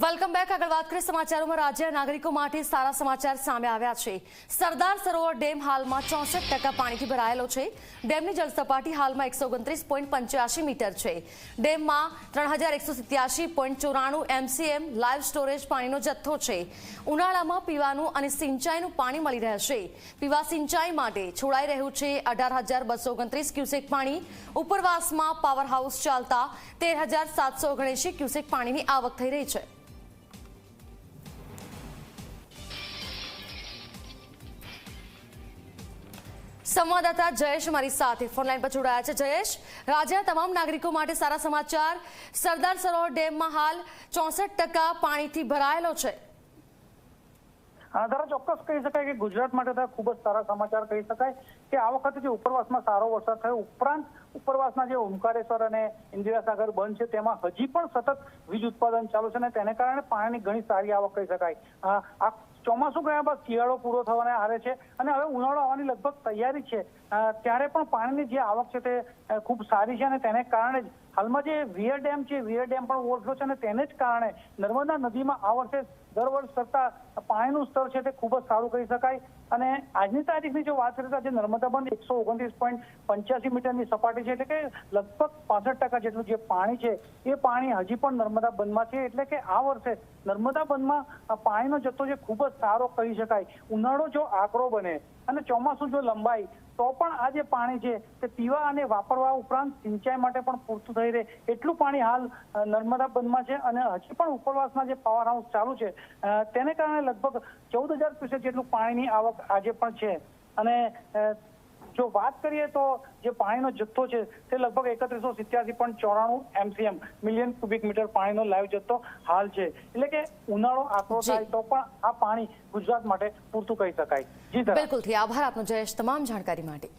Welcome back. આગળ વાત કરીએ સમાચારોમાં। રાજ્યના નાગરિકો માટે સારા સમાચાર સામે આવ્યા છે। સરદાર સરોવર ડેમ હાલમાં 64% પાણીથી ભરાયેલો છે। ડેમની જળ સપાટી હાલમાં 129.85 મીટર છે। ડેમમાં 3187.94 MCM લાઈવ સ્ટોરેજ પાણીનો જથ્થો છે। ઉનાળામાં પીવાનું અને સિંચાઈનું પાણી મળી રહેશે। પીવા સિંચાઈ માટે છોડાઈ રહ્યું છે 18,229 ક્યુસેક પાણી। ઉપરવાસમાં પાવર હાઉસ ચાલતા 13,779 ક્યુસેક પાણીની આવક થઈ રહી છે। સંવાદદાતા જયેશ મારી સાથે ફોનલાઈન પર જોડાયા છે। જયેશ, રાજ્યના તમામ નાગરિકો માટે સારા સમાચાર। સરદાર સરોવર ડેમમાં હાલ 64% પાણીથી ભરાયેલો છે। ધારા ચોક્કસ કહી શકાય કે ગુજરાત માટે ખૂબ જ સારા સમાચાર કહી શકાય કે આ વખતે જે ઉપરવાસમાં સારો વરસાદ થયો ઉપરાંત ઉપરવાસના જે ઓમકારેશ્વર અને ઇન્દિરા સાગર બંધ છે તેમાં હજી પણ સતત વીજ ઉત્પાદન ચાલુ છે અને તેને કારણે પાણીની ઘણી સારી આવક કહી શકાય। આ ચોમાસું ગયા બાદ શિયાળો પૂરો થવાને આરે છે અને હવે ઉનાળો આવવાની લગભગ તૈયારી છે, ત્યારે પણ પાણીની જે આવક છે તે ખૂબ સારી છે અને તેને કારણે જ હાલમાં જે વિયર ડેમ છે વિયર ડેમ પણ ઓવરફ્લો છે અને તેને જ કારણે નર્મદા નદીમાં આ વર્ષે દર વર્ષ કરતા પાણીનું સ્તર છે તે ખૂબ જ સારું કહી શકાય। અને આજની તારીખની જો વાત કરીએ તો આજે નર્મદા બંધ 129.85 મીટરની સપાટી છે, એટલે કે લગભગ 65% જેટલું જે પાણી છે એ પાણી હજી પણ નર્મદા બંધમાં છે। એટલે કે આ વર્ષે નર્મદા બંધમાં પાણીનો જથ્થો જે ખૂબ જ સારો કહી શકાય। ઉનાળો જો આકરો બને અને ચોમાસું જો લંબાય તો પણ આ જે પાણી છે તે પીવા અને વાપરવા ઉપરાંત સિંચાઈ માટે પણ પૂરતું થઈ રહે એટલું પાણી હાલ નર્મદા બંધમાં છે। અને હજી પણ ઉપરવાસના જે પાવર હાઉસ ચાલુ છે તેને કારણે લગભગ 14,000 ક્યુસેક જેટલું પાણીની આવક આજે પણ છે। અને જો વાત કરીએ તો જે પાણીનો જથ્થો છે તે લગભગ 3187.94 MCM મિલિયન ક્યુબિક મીટર પાણીનો લાઈવ જથ્થો હાલ છે। એટલે કે ઉનાળો આકરો થાય તો પણ આ પાણી ગુજરાત માટે પૂરતું કહી શકાય। જી બિલકુલ, આભાર આપનો જયેશ તમામ જાણકારી માટે।